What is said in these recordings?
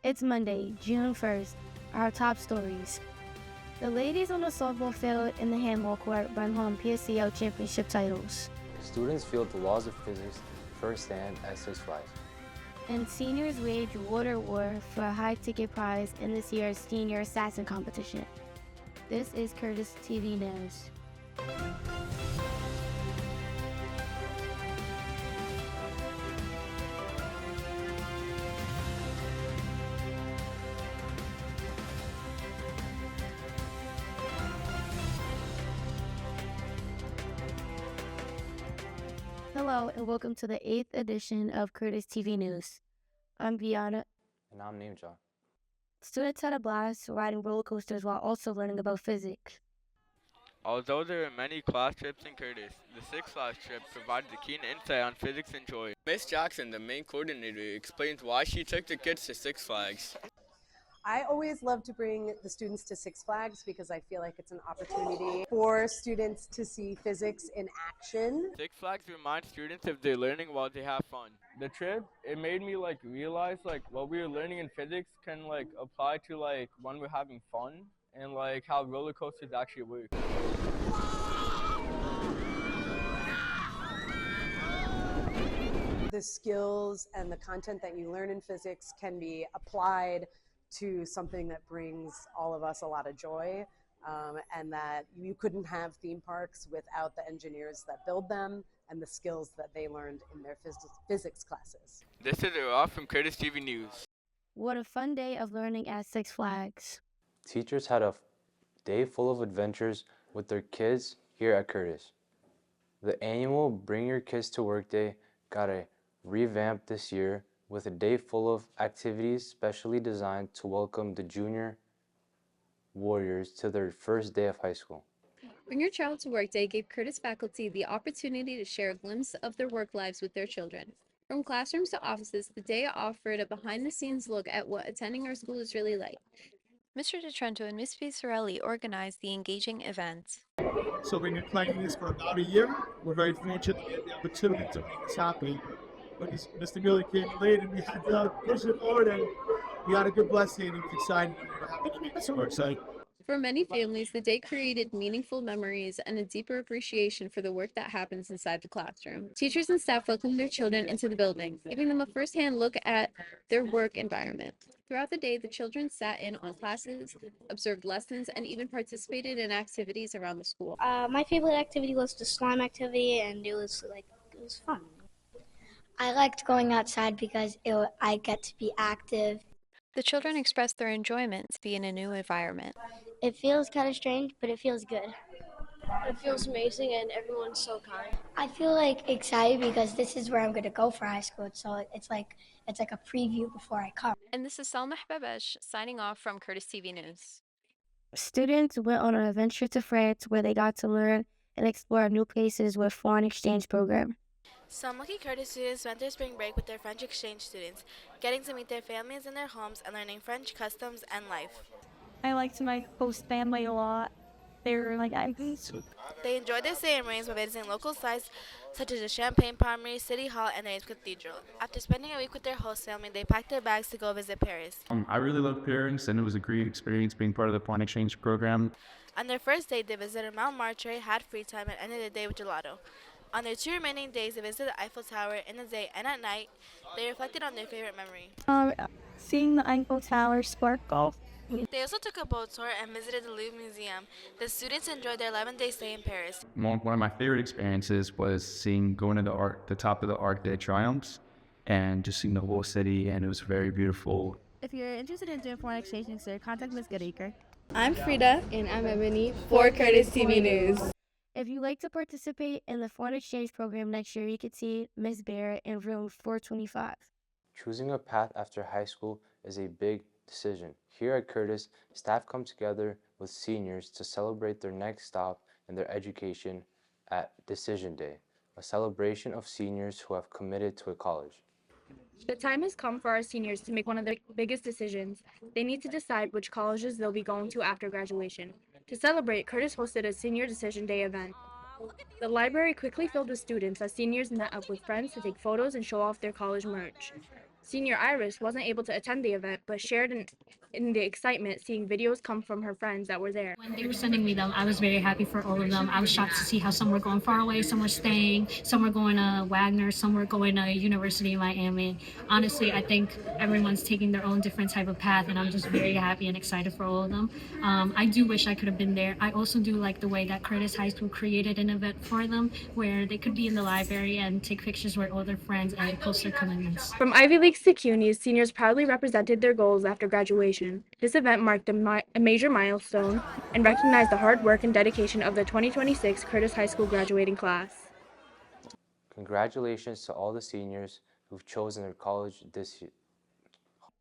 It's Monday, June 1st. Our top stories. The ladies on the softball field and the handball court bring home PSCL championship titles. Students feel the laws of physics firsthand at Six Flags. And seniors wage water war for a high-ticket prize in this year's senior assassin competition. This is Curtis TV News. Hello and welcome to the 8th edition of Curtis TV News. I'm Viana. And I'm Neemja. Students had a blast riding roller coasters while also learning about physics. Although there are many class trips in Curtis, the Six Flags trip provided a keen insight on physics and joy. Miss Jackson, the main coordinator, explains why she took the kids to Six Flags. I always love to bring the students to Six Flags because I feel like it's an opportunity for students to see physics in action. Six Flags reminds students of their learning while they have fun. The trip, it made me realize what we were learning in physics can apply to when we're having fun and how roller coasters actually work. The skills and the content that you learn in physics can be applied to something that brings all of us a lot of joy, and that you couldn't have theme parks without the engineers that build them and the skills that they learned in their physics classes. This is Ross from Curtis TV News. What a fun day of learning at Six Flags. Teachers had a day full of adventures with their kids here at Curtis. The annual Bring Your Kids to Work Day got a revamp this year with a day full of activities specially designed to welcome the junior warriors to their first day of high school. Bring Your Child to Work Day gave Curtis faculty the opportunity to share a glimpse of their work lives with their children. From classrooms to offices, the day offered a behind-the-scenes look at what attending our school is really like. Mr. DeTrento and Ms. Fitzarelli organized the engaging event. So we've been planning this for about a year. We're very fortunate to get the opportunity to make this happen. But Mr. Miller came late and we had to push it forward, and we got a good blessing and it's exciting. We're happy to make this work. For many families, the day created meaningful memories and a deeper appreciation for the work that happens inside the classroom. Teachers and staff welcomed their children into the building, giving them a first-hand look at their work environment. Throughout the day, the children sat in on classes, observed lessons, and even participated in activities around the school. My favorite activity was the slime activity, and it was fun. I liked going outside because I get to be active. The children expressed their enjoyment to be in a new environment. It feels kind of strange, but it feels good. It feels amazing and everyone's so kind. I feel excited because this is where I'm going to go for high school, so it's like a preview before I come. And this is Salma Babesh signing off from Curtis TV News. Students went on an adventure to France where they got to learn and explore new places with foreign exchange program. Some Lucky Curtis students spent their spring break with their French exchange students, getting to meet their families in their homes and learning French customs and life. I liked my host family a lot. They were aunties. They enjoyed their stay in Reims by visiting local sites such as the Champagne Palmery, City Hall, and the Reims Cathedral. After spending a week with their host family, they packed their bags to go visit Paris. I really loved Paris, and it was a great experience being part of the foreign exchange program. On their first day, they visited Montmartre, had free time, and ended the day with gelato. On their 2 remaining days, they visited the Eiffel Tower in the day and at night. They reflected on their favorite memory. Seeing the Eiffel Tower sparkle. They also took a boat tour and visited the Louvre Museum. The students enjoyed their 11-day stay in Paris. One of my favorite experiences was going to the top of the Arc de Triomphe and just seeing the whole city, and it was very beautiful. If you're interested in doing foreign exchange next year, contact Ms. Goodacre. I'm Frida. And I'm Ebony for Curtis TV News. If you'd like to participate in the foreign exchange program next year, you can see Ms. Barrett in room 425. Choosing a path after high school is a big decision. Here at Curtis, staff come together with seniors to celebrate their next stop in their education at Decision Day, a celebration of seniors who have committed to a college. The time has come for our seniors to make one of their biggest decisions. They need to decide which colleges they'll be going to after graduation. To celebrate, Curtis hosted a Senior Decision Day event. The library quickly filled with students as seniors met up with friends to take photos and show off their college merch. Senior Iris wasn't able to attend the event, but shared in the excitement seeing videos come from her friends that were there. When they were sending me them, I was very happy for all of them. I was shocked to see how some were going far away, some were staying, some were going to Wagner, some were going to University of Miami. Honestly, I think everyone's taking their own different type of path, and I'm just very happy and excited for all of them. I do wish I could have been there. I also do like the way that Curtis High School created an event for them where they could be in the library and take pictures with all their friends and post their commitments. From Ivy League to CUNY's, seniors proudly represented their goals after graduation. This event marked a major milestone and recognized the hard work and dedication of the 2026 Curtis High School graduating class. Congratulations to all the seniors who've chosen their college this year.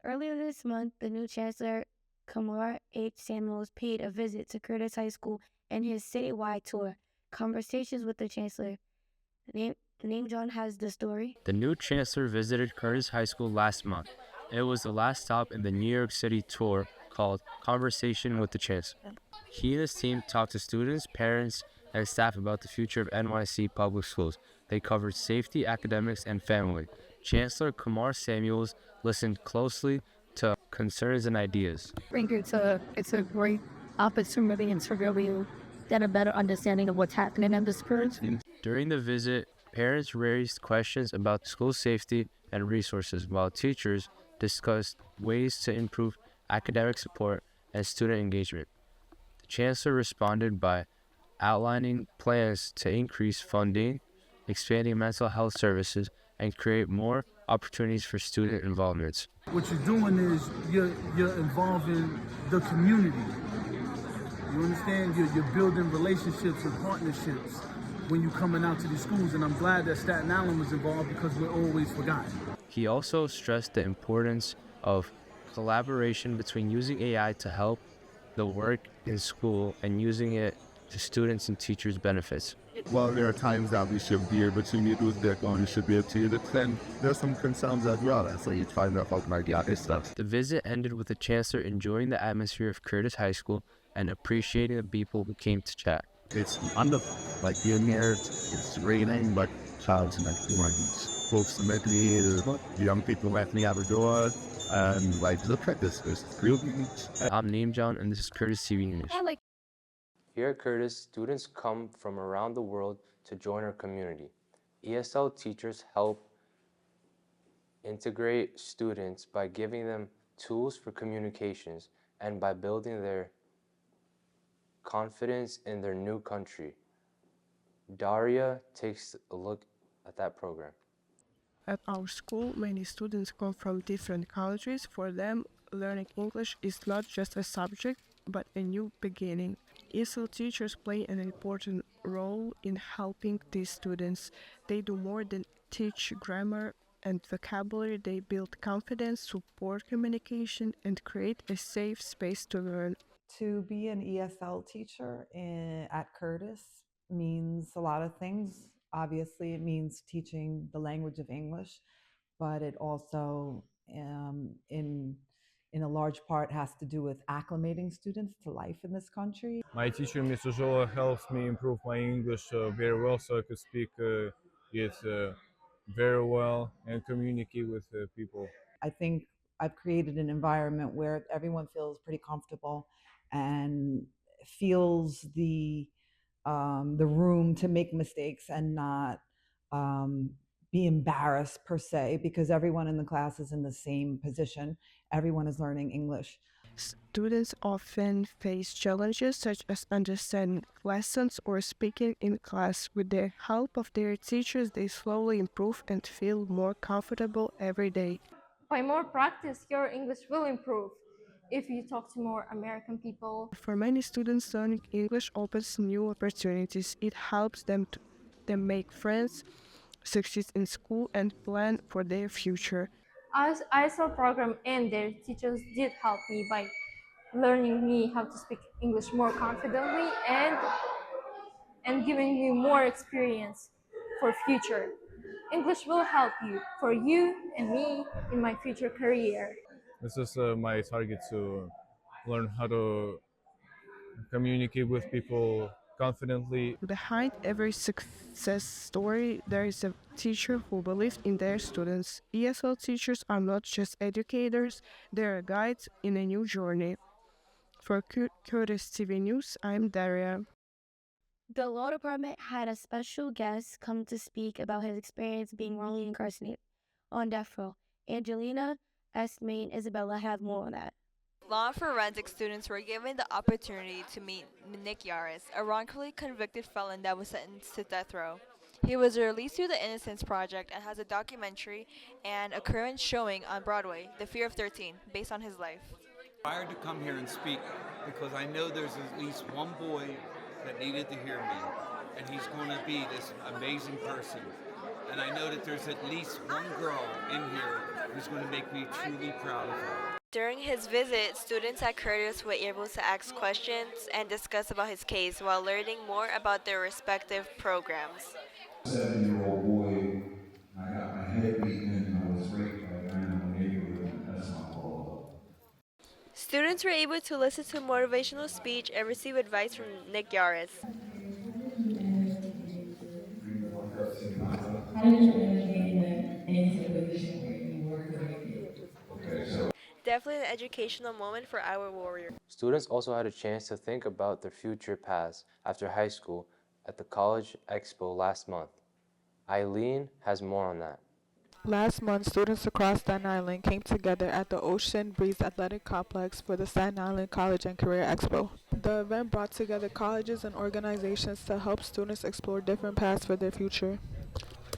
Earlier this month, the new Chancellor, Kamar H. Samuels, paid a visit to Curtis High School in his citywide tour. Conversations with the Chancellor. Name John has the story. The new Chancellor visited Curtis High School last month. It was the last stop in the New York City tour called Conversation with the Chancellor. He and his team talked to students, parents, and staff about the future of NYC public schools. They covered safety, academics, and family. Chancellor Kamar Samuels listened closely to concerns and ideas. I think it's a great opportunity and to really get a better understanding of what's happening in the schools. During the visit, parents raised questions about school safety and resources, while teachers discussed ways to improve academic support and student engagement. The Chancellor responded by outlining plans to increase funding, expanding mental health services, and create more opportunities for student involvement. What you're doing is you're involving the community. You understand? You're building relationships and partnerships when you're coming out to these schools, and I'm glad that Staten Island was involved because we're always forgotten. He also stressed the importance of collaboration between using AI to help the work in school and using it to students' and teachers' benefits. Well, there are times that we should be able to use that on, you should be able to use it, and there's some concerns as well, so you find out how to get this stuff. The visit ended with the Chancellor enjoying the atmosphere of Curtis High School and appreciating the people who came to chat. It's wonderful, like being here, it's raining, but clouds and folks met me, young people met me out the door, and like, look at this, it's really neat. I'm Naeem John, and this is Curtis TV News. Here at Curtis, students come from around the world to join our community. ESL teachers help integrate students by giving them tools for communications and by building their confidence in their new country. Daria takes a look at that program. At our school, many students come from different countries. For them, learning English is not just a subject, but a new beginning. ESL teachers play an important role in helping these students. They do more than teach grammar and vocabulary. They build confidence, support communication, and create a safe space to learn. To be an ESL teacher at Curtis means a lot of things. Obviously, it means teaching the language of English, but it also, in a large part, has to do with acclimating students to life in this country. My teacher, Mr. Zola, helps me improve my English very well, so I could speak it very well and communicate with people. I think I've created an environment where everyone feels pretty comfortable and feels the room to make mistakes and not be embarrassed per se, because everyone in the class is in the same position. Everyone is learning English. Students often face challenges such as understanding lessons or speaking in class. With the help of their teachers, they slowly improve and feel more comfortable every day. By more practice, your English will improve if you talk to more American people. For many students, learning English opens new opportunities. It helps them make friends, succeed in school, and plan for their future. As ISL program and their teachers did help me by learning me how to speak English more confidently and giving me more experience for future. English will help you, for you and me, in my future career. This is my target, to learn how to communicate with people confidently. Behind every success story, there is a teacher who believes in their students. ESL teachers are not just educators, they are guides in a new journey. For Curtis TV News, I'm Daria. The law department had a special guest come to speak about his experience being wrongly incarcerated on death row. Angelina, Esme, and Isabella have more on that. Law and forensic students were given the opportunity to meet Nick Yaris, a wrongfully convicted felon that was sentenced to death row. He was released through the Innocence Project and has a documentary and a current showing on Broadway, The Fear of 13, based on his life. I inspired to come here and speak because I know there's at least one boy that needed to hear me, and he's going to be this amazing person. And I know that there's at least one girl in here who's going to make me truly proud of her. During his visit, students at Curtis were able to ask questions and discuss about his case while learning more about their respective programs. 7-year-old boy, I got my head beaten and I was raped by a guy in my neighborhood, and that's not all. Students were able to listen to motivational speech and receive advice from Nick Yaris. Definitely an educational moment for our warrior. Students also had a chance to think about their future paths after high school at the College Expo last month. Eileen has more on that. Last month, students across Staten Island came together at the Ocean Breeze Athletic Complex for the Staten Island College and Career Expo. The event brought together colleges and organizations to help students explore different paths for their future.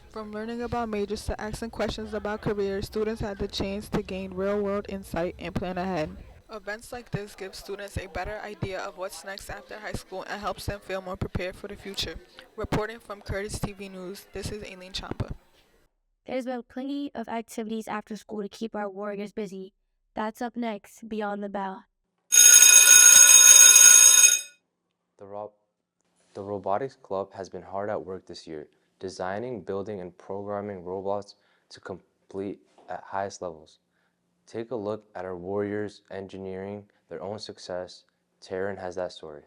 From learning about majors to asking questions about careers, students had the chance to gain real-world insight and plan ahead. Events like this give students a better idea of what's next after high school and helps them feel more prepared for the future. Reporting from Curtis TV News, this is Aileen Champa. There's been plenty of activities after school to keep our warriors busy. That's up next, Beyond the Bell. The Robotics Club has been hard at work this year, designing, building, and programming robots to complete at highest levels. Take a look at our warriors engineering their own success. Taryn has that story.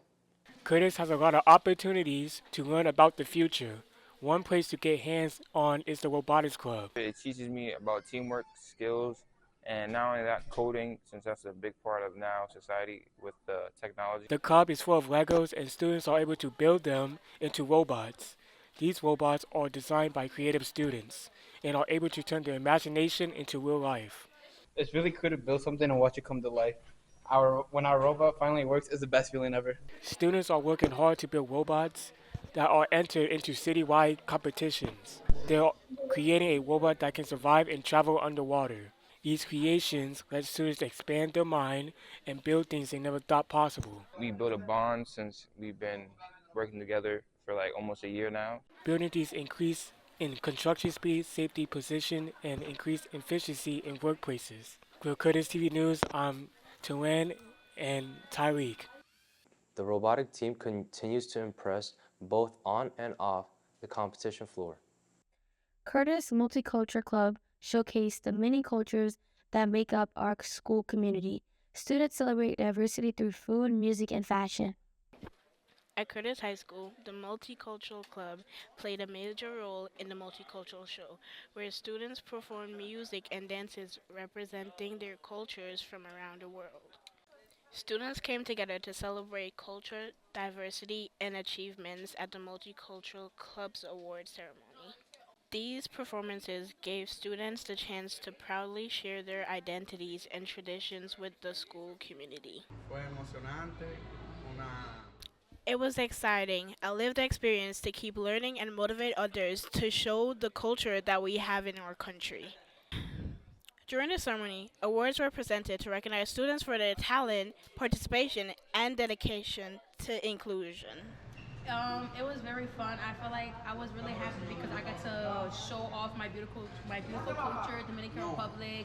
Curtis has a lot of opportunities to learn about the future. One place to get hands-on is the Robotics Club. It teaches me about teamwork, skills, and not only that, coding, since that's a big part of now society with the technology. The club is full of Legos, and students are able to build them into robots. These robots are designed by creative students and are able to turn their imagination into real life. It's really cool to build something and watch it come to life. When our robot finally works, it's the best feeling ever. Students are working hard to build robots that are entered into citywide competitions. They're creating a robot that can survive and travel underwater. These creations let students expand their mind and build things they never thought possible. We built a bond since we've been working together for like almost a year now. Building these increase in construction speed, safety, position, and increased efficiency in workplaces. For Curtis TV News, I'm Tuan and Tyreek. The robotic team continues to impress both on and off the competition floor. Curtis Multicultural Club showcased the many cultures that make up our school community. Students celebrate diversity through food, music, and fashion. At Curtis High School, the Multicultural Club played a major role in the Multicultural Show, where students performed music and dances representing their cultures from around the world. Students came together to celebrate culture, diversity, and achievements at the Multicultural Club's award ceremony. These performances gave students the chance to proudly share their identities and traditions with the school community. It was exciting, a lived experience to keep learning and motivate others to show the culture that we have in our country. During the ceremony, awards were presented to recognize students for their talent, participation, and dedication to inclusion. It was very fun. I feel like I was really happy because I got to show off my beautiful culture, Dominican Republic.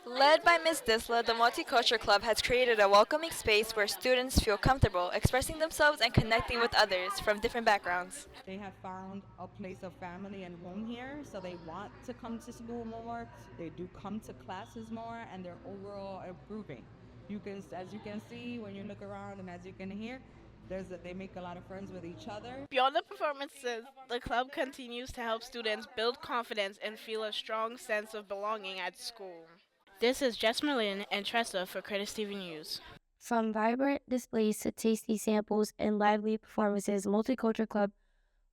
Led by Ms. Disla, the Multicultural Club has created a welcoming space where students feel comfortable expressing themselves and connecting with others from different backgrounds. They have found a place of family and home here, so they want to come to school more. They do come to classes more, and they're overall improving. As you can see when you look around and as you can hear, They make a lot of friends with each other. Beyond the performances, the club continues to help students build confidence and feel a strong sense of belonging at school. This is Jess Merlin and Tressa for Curtis TV News. From vibrant displays to tasty samples and lively performances, Multicultural Club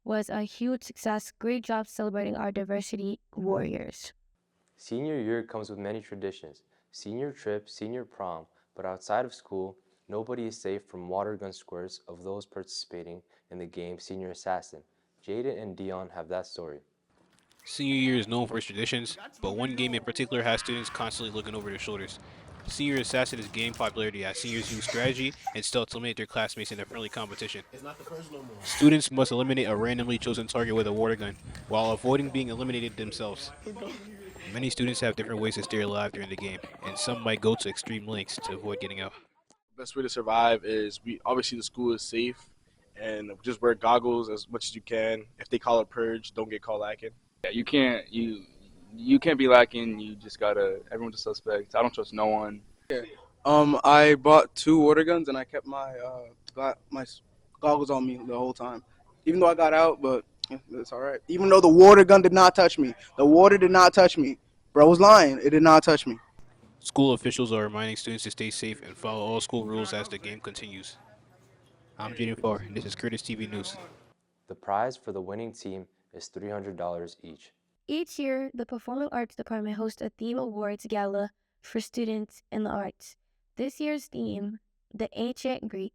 was a huge success. Great job celebrating our diversity warriors. Senior year comes with many traditions. Senior trip, senior prom, but outside of school, nobody is safe from water gun squirts of those participating in the game Senior Assassin. Jaden and Dion have that story. Senior year is known for its traditions, but one game in particular has students constantly looking over their shoulders. Senior Assassin is gain popularity as seniors use strategy and stealth to eliminate their classmates in a friendly competition. Students must eliminate a randomly chosen target with a water gun, while avoiding being eliminated themselves. Many students have different ways to stay alive during the game, and some might go to extreme lengths to avoid getting out. Best way to survive is obviously the school is safe, and just wear goggles as much as you can. If they call a purge, don't get caught lacking. Yeah, you can't be lacking. You just gotta. Everyone's a suspect. I don't trust no one. I bought 2 water guns and I kept my goggles on me the whole time, even though I got out. But it's all right. Even though the water gun did not touch me, the water did not touch me. Bro was lying. It did not touch me. School officials are reminding students to stay safe and follow all school rules as the game continues. I'm Jaden Farr, and this is Curtis TV News. The prize for the winning team is $300 each. Each year, the Performing Arts Department hosts a theme awards gala for students in the arts. This year's theme, the Ancient Greeks.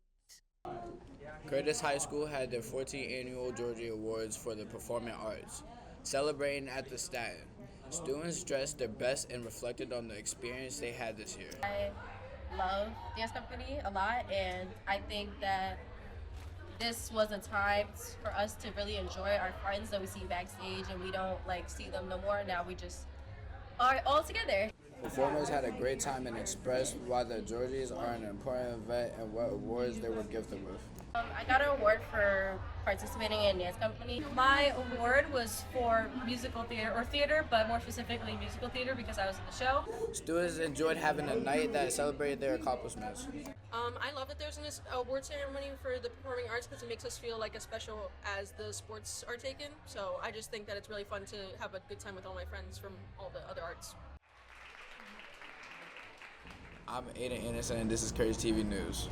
Curtis High School had their 14th annual Georgia Awards for the Performing Arts, celebrating at the Staten. Students dressed their best and reflected on the experience they had this year. I love dance company a lot, and I think that this was a time for us to really enjoy our friends that we see backstage, and we don't see them no more. Now we just are all together. Performers had a great time and expressed why the Georgies are an important event and what awards they were gifted with. I got an award for participating in dance company. My award was for musical theater, or theater, but more specifically musical theater because I was in the show. Students enjoyed having a night that celebrated their accomplishments. I love that there's an award ceremony for the performing arts because it makes us feel as special as the sports are taken. So I just think that it's really fun to have a good time with all my friends from all the other arts. I'm Aiden Anderson, and this is Curtis TV News.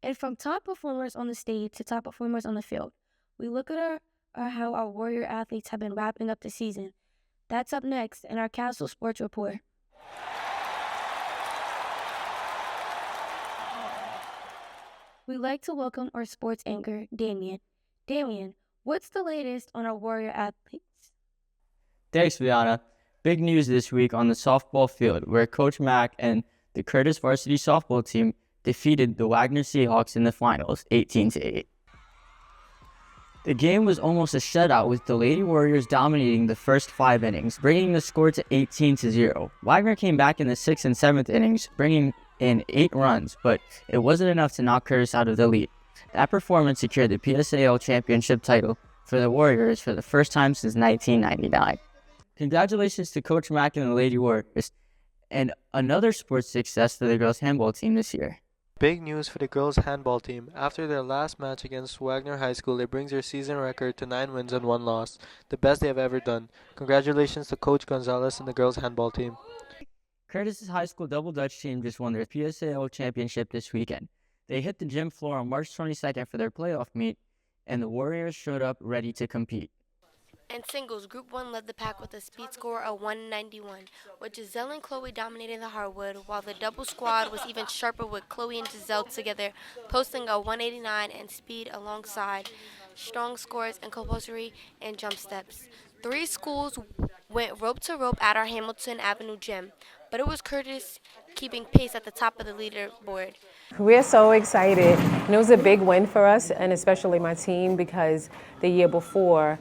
And from top performers on the stage to top performers on the field, we look at how our Warrior athletes have been wrapping up the season. That's up next in our Castle Sports Report. We'd like to welcome our sports anchor, Damien. Damien, what's the latest on our Warrior athletes? Thanks, Liana. Big news this week on the softball field, where Coach Mack and the Curtis varsity softball team defeated the Wagner Seahawks in the finals, 18-8. The game was almost a shutout, with the Lady Warriors dominating the first 5 innings, bringing the score to 18-0. Wagner came back in the 6th and 7th innings, bringing in 8 runs, but it wasn't enough to knock Curtis out of the lead. That performance secured the PSAL championship title for the Warriors for the first time since 1999. Congratulations to Coach Mack and the Lady Warriors, and another sports success for the girls handball team this year. Big news for the girls handball team. After their last match against Wagner High School, it brings their season record to 9 wins and 1 loss, the best they have ever done. Congratulations to Coach Gonzalez and the girls handball team. Curtis's high school double Dutch team just won their PSAO championship this weekend. They hit the gym floor on March 22nd for their playoff meet, and the Warriors showed up ready to compete. In singles, Group 1 led the pack with a speed score of 191, with Giselle and Chloe dominating the hardwood, while the double squad was even sharper with Chloe and Giselle together, posting a 189 and speed alongside strong scores in compulsory and jump steps. 3 schools went rope to rope at our Hamilton Avenue gym, but it was Curtis keeping pace at the top of the leaderboard. We're so excited, and it was a big win for us, and especially my team, because the year before,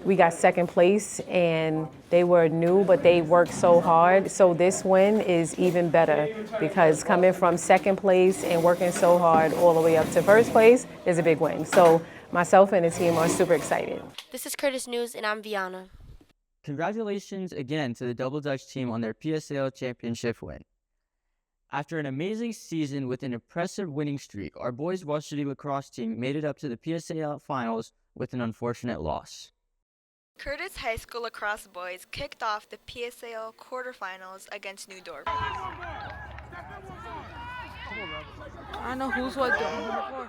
we got 2nd place, and they were new, but they worked so hard. So this win is even better, because coming from 2nd place and working so hard all the way up to 1st place is a big win. So myself and the team are super excited. This is Curtis News, and I'm Viana. Congratulations again to the double Dutch team on their PSAL championship win. After an amazing season with an impressive winning streak, our boys varsity lacrosse team made it up to the PSAL finals with an unfortunate loss. Curtis High School lacrosse boys kicked off the PSAL quarterfinals against New Dorp. I know who's what doing before.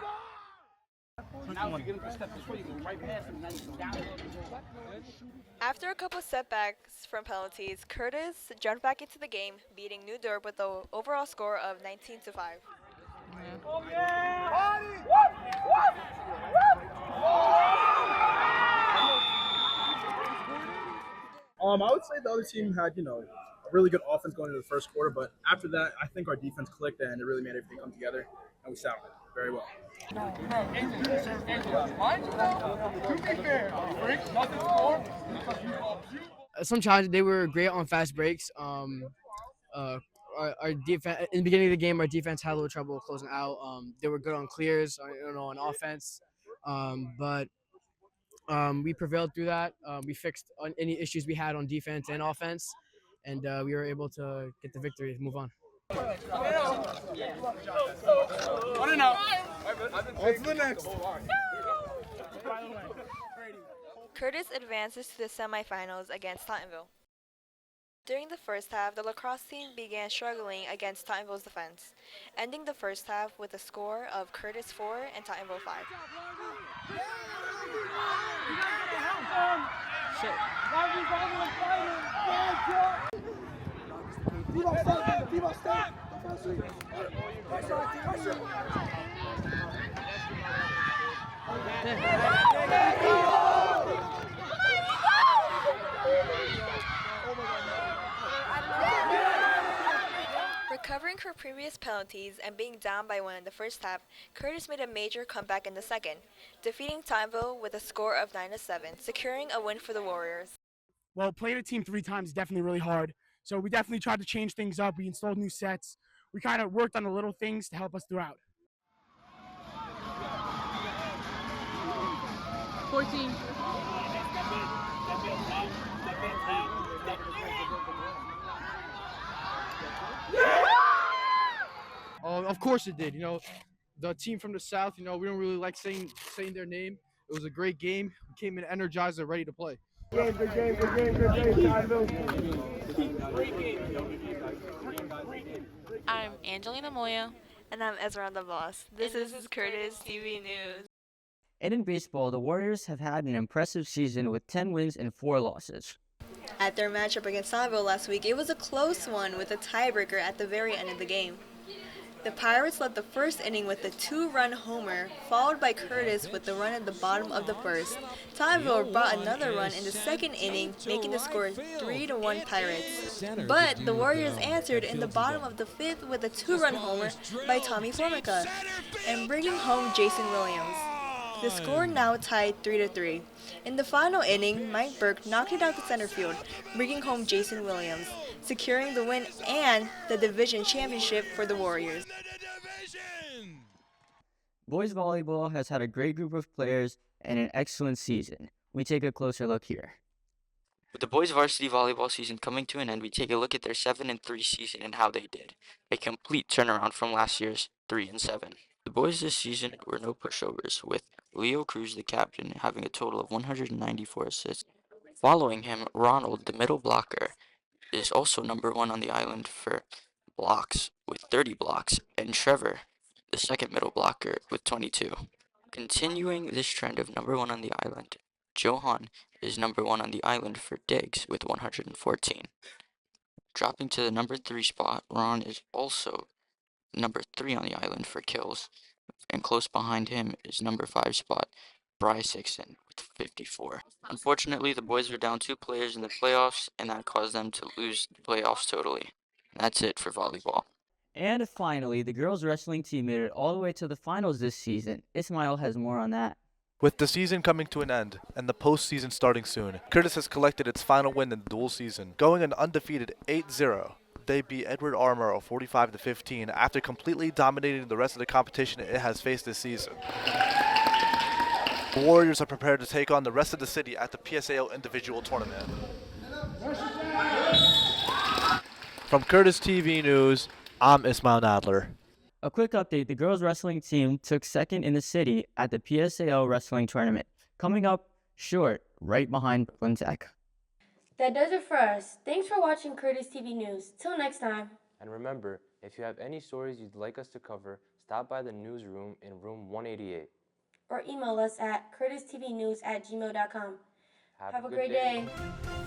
After a couple setbacks from penalties, Curtis jumped back into the game, beating New Dorp with an overall score of 19-5. I would say the other team had, a really good offense going into the first quarter, but after that, I think our defense clicked and it really made everything come together, and we shot very well. Some challenges, they were great on fast breaks. Our defense in the beginning of the game, our defense had a little trouble closing out. They were good on clears, on offense, but we prevailed through that. We fixed any issues we had on defense and offense, and we were able to get the victory and move on. On to the next. Curtis advances to the semifinals against Tottenville. During the first half, the lacrosse team began struggling against Tottenville's defense, ending the first half with a score of Curtis 4 and Tottenville 5. Recovering from previous penalties and being down by 1 in the first half, Curtis made a major comeback in the second, defeating Tottenville with a score of 9-7, securing a win for the Warriors. Well, playing a team 3 times is definitely really hard. So we definitely tried to change things up. We installed new sets. We kind of worked on the little things to help us throughout. 14. Of course it did. The team from the South, we don't really like saying their name. It was a great game. We came in energized and ready to play. Good game. I'm Angelina Moya. And I'm Esmeralda Voss. This is Curtis TV News. And in baseball, the Warriors have had an impressive season with 10 wins and 4 losses. At their matchup against Tottenville last week, it was a close one with a tiebreaker at the very end of the game. The Pirates led the first inning with a 2-run homer, followed by Curtis with the run at the bottom of the first. Tottenville brought another run in the second inning, making the score 3-1 Pirates. But the Warriors answered in the bottom of the fifth with a 2-run homer by Tommy Formica, and bringing home Jason Williams. The score now tied 3-3. In the final inning, Mike Burke knocked it out to center field, bringing home Jason Williams, securing the win and the division championship for the Warriors. Boys volleyball has had a great group of players and an excellent season. We take a closer look here. With the boys varsity volleyball season coming to an end, we take a look at their 7-3 season and how they did. A complete turnaround from last year's 3-7. The boys this season were no pushovers, with Leo Cruz, the captain, having a total of 194 assists. Following him, Ronald, the middle blocker, is also number 1 on the island for blocks with 30 blocks, and Trevor, the second middle blocker, with 22. Continuing this trend of number 1 on the island, Johan is number 1 on the island for digs with 114. Dropping to the number 3 spot, Ron is also number 3 on the island for kills, and close behind him is number 5 spot, Bryce Hickson, with 54. Unfortunately, the boys were down 2 players in the playoffs, and that caused them to lose the playoffs totally. That's it for volleyball. And finally, the girls wrestling team made it all the way to the finals this season. Ismail has more on that. With the season coming to an end and the postseason starting soon, Curtis has collected its final win in the dual season, going an undefeated 8-0. They beat Edward R. Murrow 45-15 after completely dominating the rest of the competition it has faced this season. The Warriors are prepared to take on the rest of the city at the PSAL individual tournament. From Curtis TV News, I'm Ismail Nadler. A quick update, the girls wrestling team took second in the city at the PSAL wrestling tournament, coming up short, right behind Brooklyn Tech. That does it for us. Thanks for watching Curtis TV News. Till next time. And remember, if you have any stories you'd like us to cover, stop by the newsroom in room 188. Or email us at curtistvnews@gmail.com. Have Have a a good great day. day.